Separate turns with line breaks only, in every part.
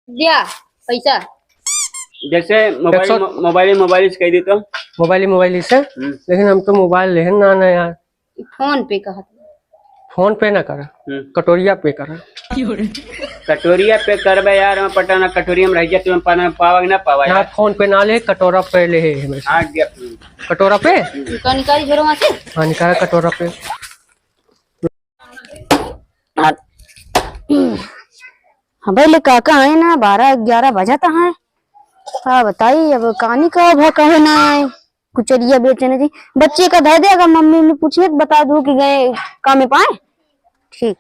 दिया पैसा।
जैसे मोबाइल कह दी तो
मोबाइल से लेकिन हम तो मोबाइल ले ना यार।
फोन पे कहा
फोन पे ना करा, कटोरिया पे करा।
कटोरिया पे करबे यार, हम पता ना कटोरिया में रह जा तुम पावा ना पावा
यार। फोन पे ना ले, कटोरा पे ले हमेशा।
हाँ दिया
कटोरा पे
निकाली घर वहाँ से।
हाँ निकाला कटोरा पे।
हाँ भाई ले काका आए ना 12-11 बजा तो है। हाँ बताइए अब कहानी का भाव कहे ना आए कुचरिया बेचने जी। बच्चे का धर देगा, मम्मी ने पूछे बता दू कि गए काम में पाए। ठीक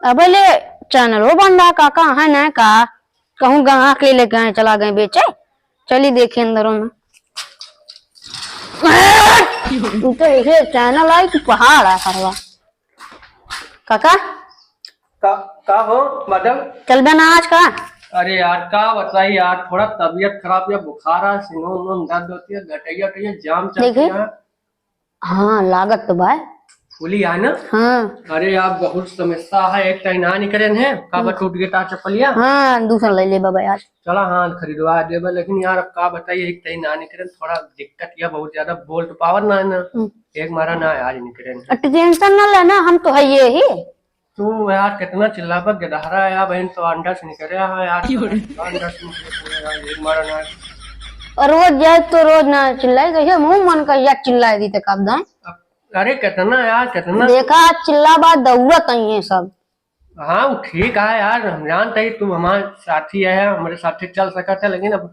अब ले चैनल वो बंदा काका है ना का कहूँ गहा के लेके आए चला गए बेचे। चलिए देखे अंदरों में तू तो ये चैनल आई कि पहाड़ है हरवा। काका
का हो मैडम?
चल बना आज का।
अरे यार का बताइए यार, थोड़ा तबीयत खराब या बुखार है, सीनों दर्द होती है, गटैया जाम चलती है।
हाँ लागत तो भाई
फूली है ना।
हाँ
अरे यार बहुत समस्या है, एक टाइम ना निकले है का टूट गया चप्पलिया।
हाँ दूसरा ले ले बाबा यार।
चला हाँ खरीदवा देबे, लेकिन यार अब का बताइए एक टाइम ना निकले, थोड़ा दिक्कत या बहुत ज्यादा बोल्ट पावर ना है ना, एक मारा ना आज निकले।
टेंशन ना लेना, हम तो है ये ही।
तू यार कितना चिल्लापा गदहरा है यार, बहन तो अंडा से निकले है यार, अंडा से निकले एक मारा ना।
और रोज जाए तो रोज ना चिल्लाई गई मुंह मन का या चिल्लाई दी तक आप।
अरे कितना यार कितना
देखा चिल्ला बात दौड़त है सब।
हाँ वो ठीक है यार, हम जानते ही तुम हमारे साथी है, हमारे साथी चल सका था, लेकिन अब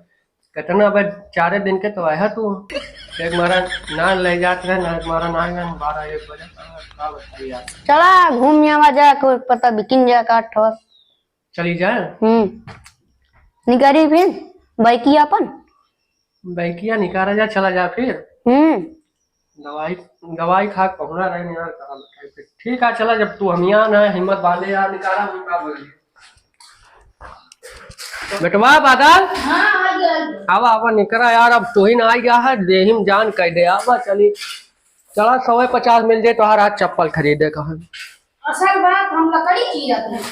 कितना अब 4 दिन के तो आया तू, एक मारा ना ले जाते रहे ना, एक मारा ना 12-1 बजे यार।
चला घूम आवा जा, कोई पता बिकिन जा काट ठोस
चली जाए।
निकारी फिर बाइकी अपन
बैकिया निकाला जा, चला जा फिर। दवाई खा पहुना रहे यार, कहाँ बताए फिर। ठीक है चला, जब तू हम यहाँ ना हिम्मत बांधे यार, निकाला बेटवा बादल। आवा आवा निकरा यार, अब तू ही ना आ गया है, देहिम जान कह दे। आवा चली चला, 150 मिल जाए तो हर आज चप्पल खरीदे कहा।
असल बात हम लकड़ी की जाते हैं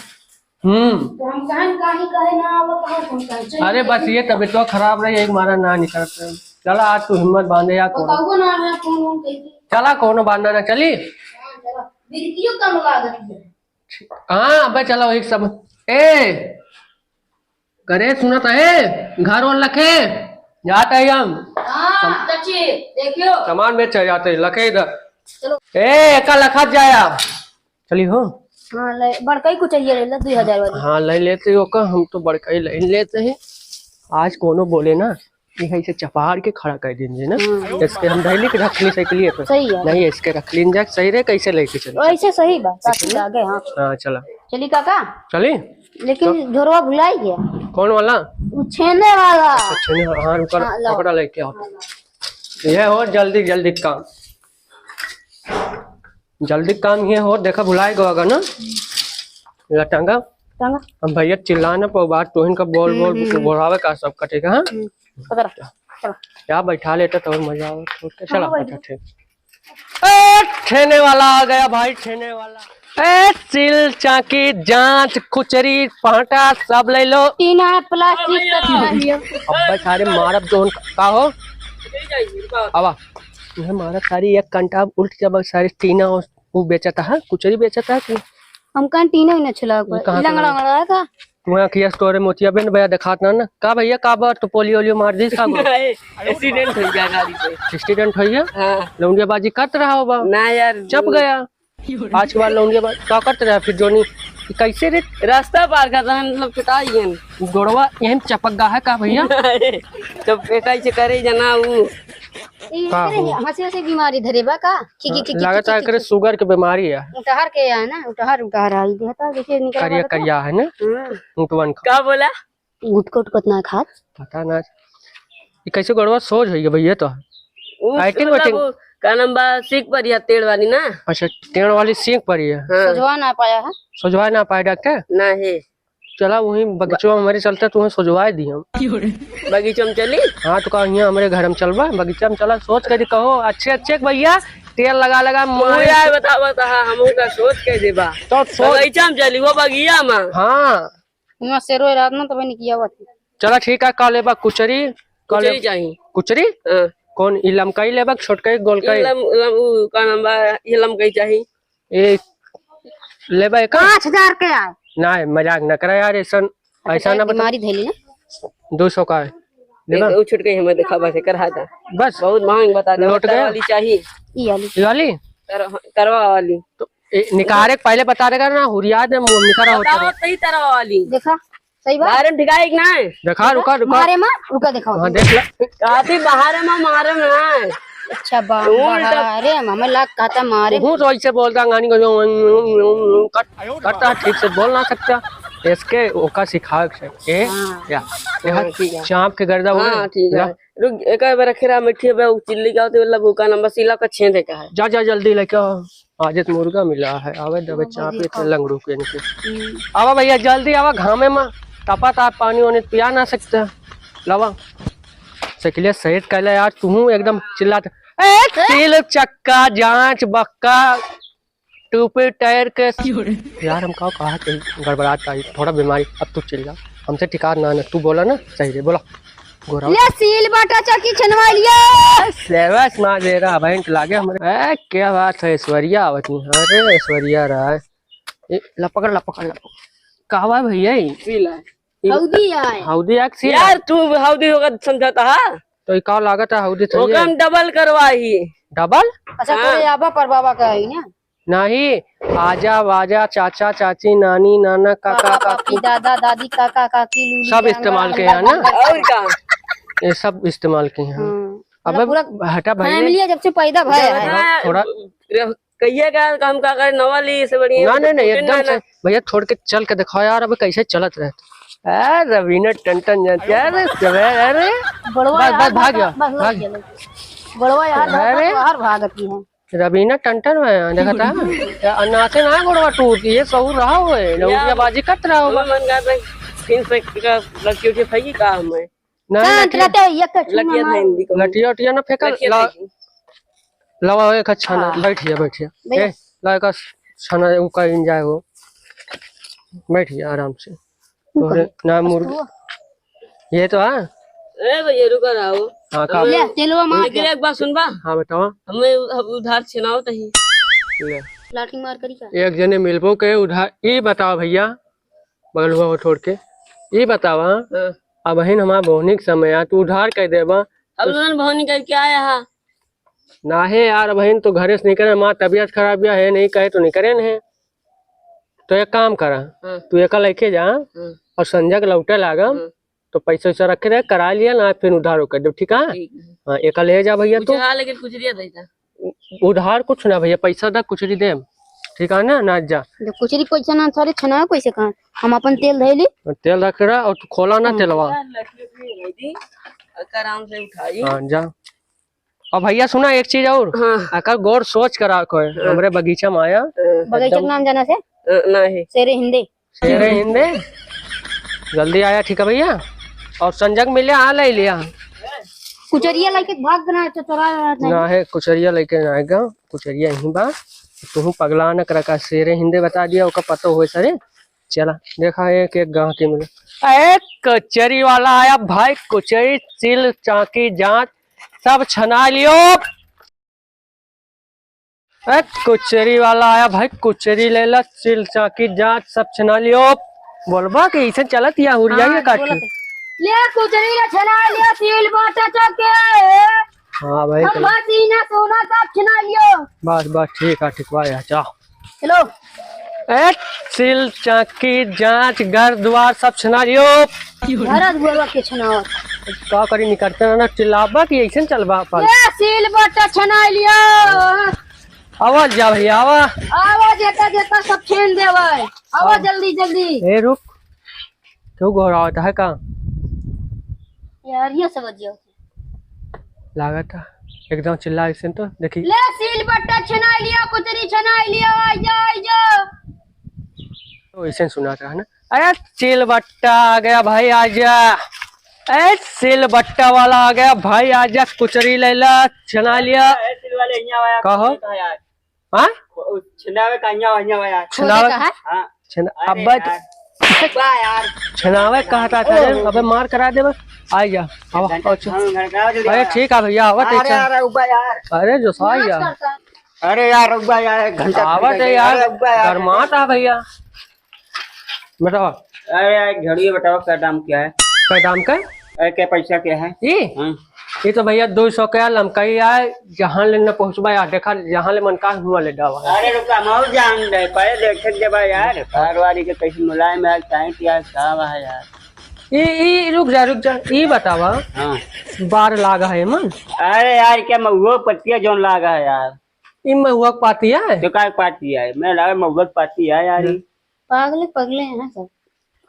तो हम कहे ना वो कहे।
अरे बस ये तबीयत तो खराब रही, एक मारा ना निकलते। चला आज तू हिम्मत बांधे यार, चला कोनो बांधना ना चली। हाँ अबे चलो एक सब ए करे सुनत है, घर और लखे जाते है हम।
देखियो
सामान बेच जाते लखे इधर। ए का लखा जाया चली हो।
हाँ बड़का ही कुछ चाहिए 2000 वाली।
हाँ ले लेते हो का, हम तो बड़का ही ले लेते हैं। आज कोनो बोले ना इसे चपाड़ के खड़ा कर दीजिए ना, इसके हम धैली के रख ली साइकिल पे।
सही है
नहीं इसके रख लीन जा, सही रहे कैसे लेके चले
ऐसे सही बात आगे। हाँ
हाँ चला
चली काका।
चली
लेकिन झोरवा भुलाई गया।
कौन वाला?
छेने वाला।
अच्छा हाँ पकड़ा लेके आओ। ये हो जल्दी जल्दी काम, जल्दी काम ये हो। देखा भुलाए गया ना लटांगा। हम भैया चिल्लाना पर बात तो इनका बोल बोलावे का सब कटेगा। हाँ क्या बैठा लेता तो मजा आवे। चला बैठा ठीक। ठेने वाला आ गया भाई, ठेने वाला। सिल चाकी जांच खुचरी पाटा सब ले लो।
टीना प्लास्टिक का।
अब सारे मारब जो का हो आवा मारा सारी एक घंटा उल्ट जब सारी टीना वो बेचता है, कुचरी बेचता है।
हम टीना ही न छिला का
वहाँ किया स्टोर में मोतिया बेन भैया दिखाता ना का भैया का बार तो पोलियो मार दी
एक्सीडेंट हो गया गाड़ी पे।
एक्सीडेंट हो गया। लौंडियाबाजी करते रहा होगा
ना यार,
चप गया आज के बाद लौंडियाबाजी का करते रहा। फिर जोनी कैसे रे
रास्ता पार करता है मतलब पिटाई
गोड़वा यही चपक गा है का भैया
तो कैसे करे जना वो
हंसी बीमारी धरे बा का
लगता है शुगर की बीमारी है।
उठहर के है ना, उठहर आई देता जैसे निकल
करिया करिया है ना। ऊँटवन
का बोला
गुटकोट कितना खात
पता ना कैसे गोड़वा सोच है भैया तो
का नंबा सीख पर या तेड़ वाली ना।
अच्छा टेढ़ वाली सीख पड़ी है।
सजवा ना पाया है,
सजवा ना पाए डॉक्टर
ना है।
चला वही बगीचवा में हमारे चलते तुम्हें सजवाए दी हम
बगीचा में चली।
हाँ तो कहा हमारे घर में चलवा बगीचा में चला। सोच कर कहो अच्छे अच्छे भैया तेल लगा लगा
मुझे यार बता हमू का सोच के देबा
तो
बगीचा में चली वो बगिया में।
हाँ
मैं सेरो रात ना तो मैंने किया हुआ था।
चलो ठीक है, का लेबा कुचरी
कुचरी चाहिए।
कुचरी
हाँ।
कौन ई लमकाई लेबा छोटकाई गोलकाई?
का नंबर ये लमकाई चाहिए।
ए लेबा
5,000 के आए।
ना मजाक न करा यार, ऐसा ऐसा ना बता।
बीमारी धैली ना
200 का है लेबा
वो छुट गई हमें देखा बस कर था
बस
बहुत महंग बता दे।
लौट गया
वाली चाहिए
ये वाली।
ये वाली
तरवा वाली
तो निकारे पहले बता देगा ना, हुरिया दे मुंह निकारा होता
बताओ सही तरवा वाली
देखा सही बात।
बाहर में ठिकाई कि ना
देखा रुका रुका
मारे माँ रुका दिखाओ।
हाँ देख ला
काफी बाहर में मारे में।
अच्छा अरे हमें लाख कहता मारे।
हूँ तो ऐसे बोलता गानी को करता ठीक से बोल ना सकता इसके ओका सिखा के या चाँप के गर्दा हो।
हाँ ठीक है रुक एक बार खीरा मिठी बे चिल्ली का होते मतलब भूखा नंबर सीला का छेद का है।
जा जा जल्दी लेके आओ, आज तो मुर्गा मिला है। आवे दबे चाँप के लंगड़ू के इनके आवा भैया जल्दी आवा, घामे में तपा ताप पानी वानी पिया ना सकता लवा सकलिए सहित कहला यार तू एकदम चिल्लाता तेल चक्का जांच बक्का टूपे टायर के यार हम कहा गड़बड़ाता है थोड़ा बीमारी। अब तू चिल्ला हमसे ठिकान ना तू बोला ना सही है बोला गोरा
ले सील बाटा चक्की छनवा लिया।
सेवस मार दे रहा भाई लागे हमारे क्या बात है ऐश्वर्या आवती। अरे ऐश्वर्या रहा है लपकड़ लपकड़ लपकड़ कहवा भैया
हौदी आए।
हौदी
यार तू हौदी होगा समझाता है
तो ये का लागत है हौदी
वो काम डबल करवाही
डबल।
अच्छा कोई आबा पर बाबा का है ना
नहीं आजा वाजा चाचा चाची नानी नाना काका काकी
दादा दादी काका काकी लूली
सब इस्तेमाल के हैं ना।
और का
ये सब इस्तेमाल के हैं।
अब पूरा
हटा भाई
फैमिली जब से पैदा भया है।
थोड़ा
कहिए का काम का करे नवाली से बढ़िया
ना नहीं एकदम से भैया छोड़ के चल के दिखाओ यार अब कैसे चलत रहता। रवीना टन अरे
बड़वा
बस भाग गया
बड़वा यार भागती है।
रवीना टन में देखा था नाचे ना गोड़वा टूट ये सब रहा हुआ है लौटिया बाजी कट रहा होगा।
मन का फिर से का लड़की उठी फई का हमें
लटिया उटिया ना फेंका लवा एक अच्छा ना बैठिए बैठिए ला का छाना का एंजॉय हो बैठिए आराम से ना मुर्गा ये तो है।
ए भैया रुका रहो
हाँ का
लेकिन एक बात सुनबा।
हाँ बताओ
हमें उधार छनाओ तही
लाठी मार करी का
एक जने मिलबो के उधार ये बताओ भैया बगल हुआ छोड़ के ये बताओ अब बहन हमारा बोहनी के समय आ तू उधार कह देबा
अब भवनी करके आया है
ना है यार बहन तो घरे से निकले माँ तबीयत खराब या है नहीं कहे तो निकले न है तो एक काम करा तू एक लेके जा और संजय लौटे लागा तो पैसा वैसा रखे रहे करा लिया ना फिर उधार कर दो ठीक है। हाँ एक ले जा भैया तो
लेकिन कुछ
उधार कुछ ना भैया पैसा दा कुछ दे ठीक है ना ना जा
कुचरी पैसा ना सारे छना कैसे कहा हम अपन तेल धैली
तेल रख रहा और खोला ना तेलवा
आराम से उठाई।
हाँ जा और भैया सुना एक चीज और अगर गौर सोच करा कोई हमारे बगीचा में आया
बगीचा नाम जाना से
नहीं
शेरे हिंदे
जल्दी आया ठीक है भैया और संजग मिले आ ले लिया
कुचरिया लेके भाग गना तो तोरा
ना है कुचरिया लेके आएगा कुचरिया यहीं बा तू पगला न कर शेरे हिंदे बता दिया उसका पता हो सरे चला देखा एक एक गाँव के मिले कचरी वाला आया भाई कुचरी चिल चाकी जांच सब छना लियो। कुचरी वाला आया भाई कुचरी ले ला चिल चाकी जांच सब छना लियो बोलबा के इसे चलत या हुरिया ये काट
ले कुचरी ला छना लिया तिल बाटा चके।
हां भाई
हम सीना सोना सब छना लियो
बस बस ठीक है ठीक है चलो
हेलो
चिल चाकी जांच घर द्वार सब छना लियो
घर द्वार के छनावत
का करी निकलते ना चिल्लाबा कि ऐसे चलबा पर
ले सील बाटा छना लियो
आवाज जा भैया
आवाज जेता जेता सब छीन देवे आवाज जल्दी जल्दी
ए रुक क्यों घोड़ा होता है का
यार ये समझ जाओ
लागत एकदम चिल्ला ऐसे तो देखी
ले सील बट्टा छना लिया कुचरी छना लिया आजा
तो ऐसे सुना रहा है ना। अरे चिल बट्टा आ गया भाई आजा सिल बट्टा वाला आ गया भाई आजा कुचरी ले ला छना लिया
वाले यहाँ आया
कहो
यार
हाँ
छिनावे का यहाँ यार
छनावे
का है
हाँ अरे
अब्बा
वाह यार
छनावे कहता था रे अबे मार करा दे आई जा आवा
घर का जल्दी
अरे ठीक है भैया आवत
अरे यार उबा यार
अरे जो साई यार
अरे यार उबा यार घंटा
आवत है यार गरमाता भैया बताओ
अरे यार घड़ी बताओ क्या दाम क्या है
क्या दाम का
अरे क्या पैसा क्या है
ये तो भैया 200 का लमकई आए जहाँ ले न पहुँचबा यार देखा जहाँ ले मन का हुआ ले डावा
अरे रुका मऊ जान दे पहले देखे जब यार कारवारी के कैसे मुलायम है टाइट यार साहब है यार
ये रुक जा ये बतावा
हाँ
12 लागा है मन
अरे यार क्या महुआ पत्तियां जो लागा है यार
इन में हुआ पाती है
तो क्या पाती है मैं लगा महुआ पाती है यार
पागले पगले हैं सब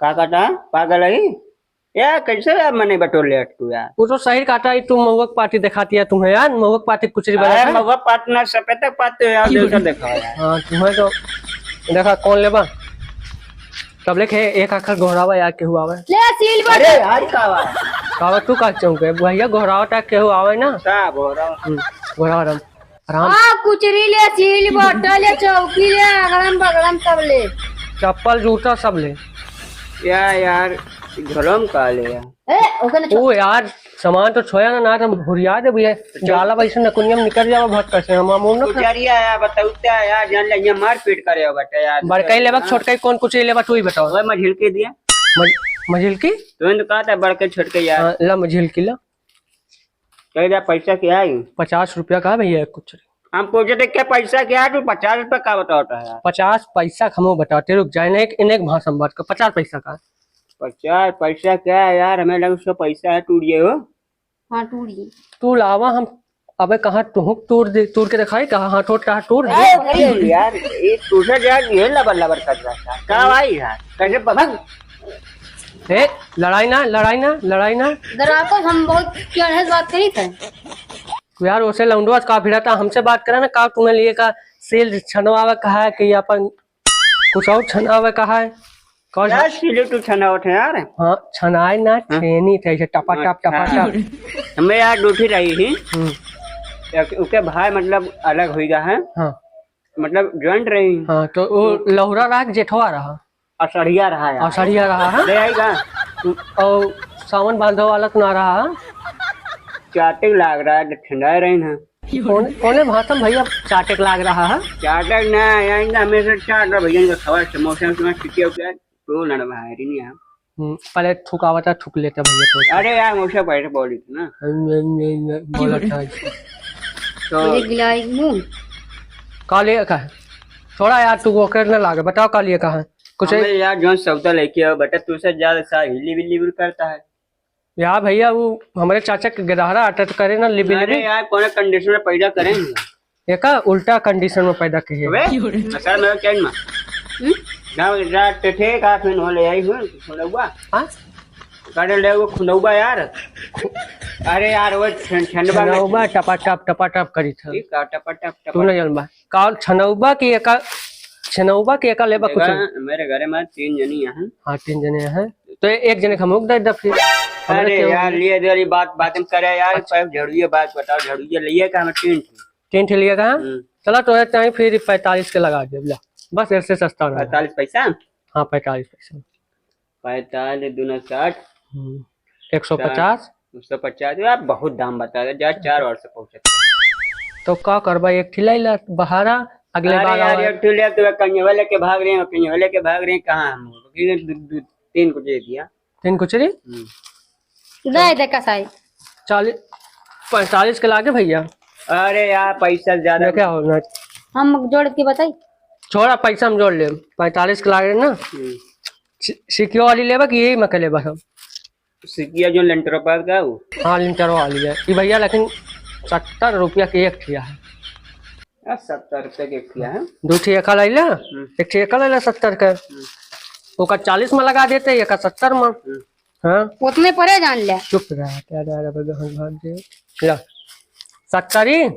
का काटा पागल है यार कैसे यार मैंने बटोर ले तू यार
वो तो सही काटा तुम महुक पार्टी दिखाती है तुम्हें यार महुक पार्टी कुछ
अरे महुआ पार्टनर सफेद तक पाते हो यार देखो देखो यार
हाँ तुम्हें तो देखा कौन लेबा तब लेके एक आखिर घोड़ावा यार के हुआ
ले सील बट
अरे यार कावा
कावा तू का चौके भैया घोड़ावा टाइप के हुआ है ना
साहब हो रहा
घोड़ा आराम
हां कुचरी ले सील बट ले चौकी ले अगड़म बगड़म सब ले
चप्पल जूता सब ले
यार घरम का ले यार
ए ओकने
ओ यार सामान तो छोया ना तो भुरिया दे भैया जाला वैसे नकुनियम निकल जावा भट कैसे हम मुंह न
कुचरिया यार बताउता यार जान ले ये मार पीट करे हो बेटा यार
बड़कई लेबा छोटकई कौन कुछ लेबा तू ही बताओ
ओए मझिल के दिया
मझिल की
तूने तो कहा था बड़के छोटके यार
हाँ, ला मझिल की ला
कह दिया पैसा क्या है
50 रुपया का भैया कुछ
हम पूछे थे क्या पैसा क्या है तू 50 रुपए का बताता है यार
50 पैसा हम बताते रुक जाए एक भाषण बात का 50 पैसा का
50 पैसा क्या है यार हमें लगा उसका पैसा है टूट हो
हां टूटी
तू लावा हम अबे कहाँ तूर के दिखाई कहाँ हाथ टूट
अरे यार ये तुझे यार ये लबर लबर कर रहा था क्या भाई यार कैसे भग
ए लड़ाई ना
इधर आपको हम बहुत केयरलेस बात करी थे
यार उसे लौंडवा का फिरा था हमसे बात करा ना का तुम्हें लिए का सेल छनवावे कहा है कि अपन कुछ और छनावे कहा है कौन
यार सिले तू छना उठे यार
हाँ छनाए ना छेनी थे टपा टप
हमें यार डूठी रही थी उसके भाई मतलब अलग हो गया है
हाँ
मतलब ज्वाइंट रही
हाँ तो वो लहुरा रहा कि जेठवा रहा
असड़िया रहा यार
असड़िया रहा है
ले आएगा
और सावन बांधो वाला तो ना रहा
चाटक लाग रहा है ठंडा रही ना
कौन भाषण भैया चाटक लाग रहा है
चाटक ना आएंगे हमेशा चाट रहा भैया का खबर समोसा टिके होकर तो लड़ बाहर ही नहीं हम
पहले थुकावा था थुक लेते भैया तो
अरे यार मौसा पैसे बोली थी ना
बोला था
तो
एक गिलाई मुंह
कालिया का है थोड़ा यार तू वो करने लागे बताओ कालिया का है कुछ
हमें यार जो सौदा लेके आओ बेटा तुझसे ज्यादा सा हिली बिल्ली भी करता है
यार भैया वो हमारे चाचा के गिरहरा आटा तो करे ना लिबी
अरे
लिबी
यार कौन कंडीशन में पैदा करेंगे
एक उल्टा कंडीशन में पैदा किए
सर मेरा क्या ना रात थे का फिर हो ले आई हूं खुलौबा
हां
काटे ले वो खुलौबा यार अरे यार वो ठंडबा में
छनौबा टपा टप करी था
ठीक है टप टप
तू नहीं जानबा का छनौबा की एका लेबा कुछ
मेरे घर में 3 जनी हैं
हाँ 3 जने हैं तो एक जने हम दे दे फिर
अरे यार लिए देरी बात करे यार झड़ुए बात बताओ झड़ुए लिए का हम
3 ठे लिया का चला तो टाइम फिर 45 के लगा दे ला बस ऐसे सस्ता रहा
45 पैसा
हाँ 45 पैसा
45 दूना 60
150
150 यार बहुत दाम बता दे यार 4 और से पहुंचे
तो का करबा एक ठिलाई ला बहारा अगले बार
यार एक ठिले तो कहीं वाले के भाग रहे हैं कहीं वाले के भाग रहे हैं कहां हम 3 को दे दिया
3 कुचरी
दे दे कसाई
45 के लागे भैया
अरे यार पैसा ज्यादा
क्या होना
हम जोड़ के बताई
छोड़ा पैसा हम जोड़ ले 45 के लागे ना सिकियो वाली लेबा कि यही मके लेबा हम
सिकिया जो लेंटर पर का वो
हाँ लिंटर वाली है ये भैया लेकिन 70 रुपया के एक ठिया है
यार 70 रुपए के किया है
2 ठिया लैला एक ठिया लैला 70 के ओका 40 में लगा देते एक 70 में हाँ
उतने परे जान ले
चुप रहा क्या भाग दे ला 70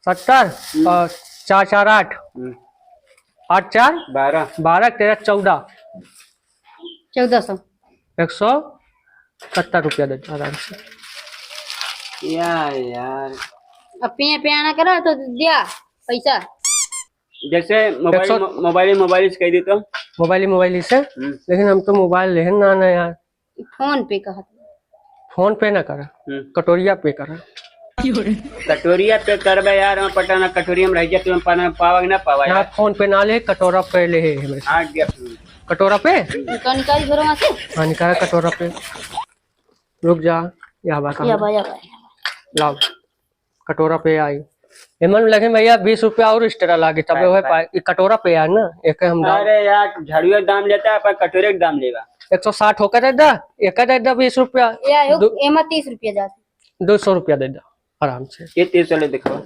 70 और 4 4 8 8 4
12
12 13 14
1400
170 रुपया दे आराम से
यार
अब पे आना करा तो दिया पैसा।
जैसे मोबाइल से कह दी तो
मोबाइल से, लेकिन हम तो मोबाइल ले ना ना यार।
फोन पे कहा
फोन पे ना करा, कटोरिया पे करा।
कटोरिया पे करबे यार, हम पता ना कटोरिया में रह जाए तुम पावा ना पावा
यहाँ
यार।
फोन पे ना ले, कटोरा पे ले हमें।
हाँ दिया
कटोरा पे
निकाली भरो वहाँ से।
हाँ निकाल कटोरा पे। रुक जा, यहाँ बात
या भाई
लाओ कटोरा पे आई। एमन लगे भैया 20 रुपया और एक्स्ट्रा लागे तब वह कटोरा पे यार ना। एक हम
अरे यार झाड़ू दाम लेता है पर कटोरे का दाम लेगा।
160 होकर दे दा, एक दे दा 20 रुपया,
एमा 30 रुपया जाते।
200 रुपया दे दा आराम से।
ये 30 वाले दिखाओ।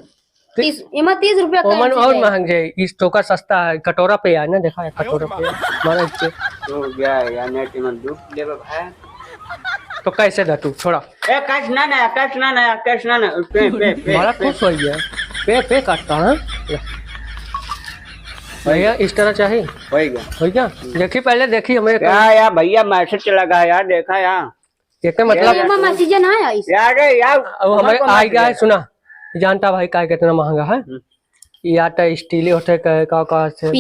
30 एमा 30 रुपया
ओमन और महंगे, इस टोका सस्ता है। कटोरा पे यार ना, देखा है कटोरा पे मारा इससे
तो गया यार नेट में दुख ले भाई।
तो कैसे दा तू छोड़ा
ए कैश ना पे
बड़ा खुश हो गया। पे काटता है भैया, इस तरह चाहिए
होएगा।
देखी पहले देखी हमें
क्या यार भैया मैसेज चला गया यार, देखा यार
एक मतलब
एमा मैसेज ना आया इस।
यार
अब हमारे आ गया है। सुना जानता भाई का कितना महंगा है ये आटा। स्टील होते का से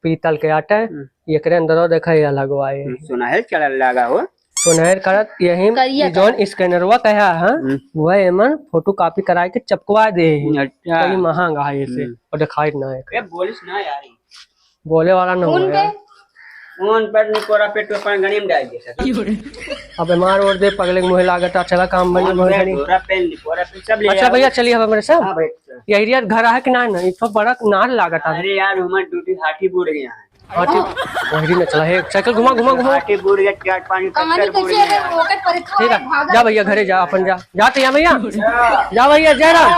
पीतल के आटा है। ये करे अंदर देखा ये अलग आए
सुनाहेर चला लगा हो।
सुनहर करत यही जोन स्कैनरवा कहा है वह एमन फोटो कॉपी करा के चपकवा दे।
अच्छा
कई महंगा है इसे और दिखाई ना है।
ए बोलिस ना यार,
बोले वाला ना हुआ यार।
फोन पर निकोरा पे तो अपन गणी में डाल दे सर।
अब बीमार और दे पगले के मुहे लागत चला काम बनी
निकोरा पे सब ले।
अच्छा भैया चलिए अब मेरे साथ।
हां भाई
यही यार घर है कि ना ना इतना बड़ा नार लागत है।
अरे यार हमार ड्यूटी हाथी बुड़ गया है।
हाथी वही ना चला है। साइकिल घुमा
हाथी बुड़ गया, चार पानी
कहानी
टक्कर बुड़
कैसे
गया।
है रोकेट परीक्षा
ठीक है जा भैया घरे जा अपन जा तो भैया जा भैया जय राम।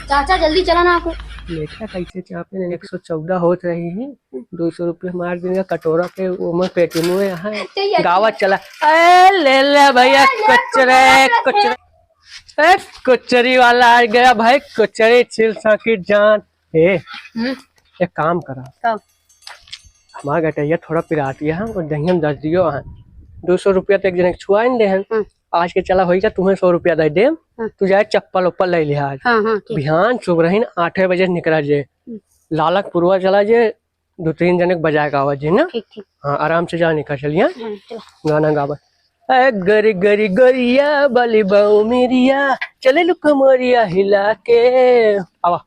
चाचा जल्दी चलाना आपको।
देखा कैसे चापे 114 होत रही है। 200 रुपये मार देंगे कटोरा पे उमर पेटी मुँह यहाँ गावा चला। ले ले भैया कचरे कचरी वाला आ गया भाई। कचरी छिल सकी जान। एक काम करा हमारा गटैया थोड़ा पिराती है और दही हम 10 दियो है। 200 रुपया तो एक जन छुआ दे हैं। आज के चला होगा तुम्हें 100 रुपया दे दे। तू जाए चप्पल उप्पल ले लिया आज। बिहान सुबह ही 8 बजे निकला जे लालक पुरवा चला जे 2-3 जने बजाएगा आवाज जी ना। हाँ आराम से जा निकल चलिए गाना गावा। गरी गरी गरिया बली बाऊ मेरिया चले लुक मोरिया हिला के आवा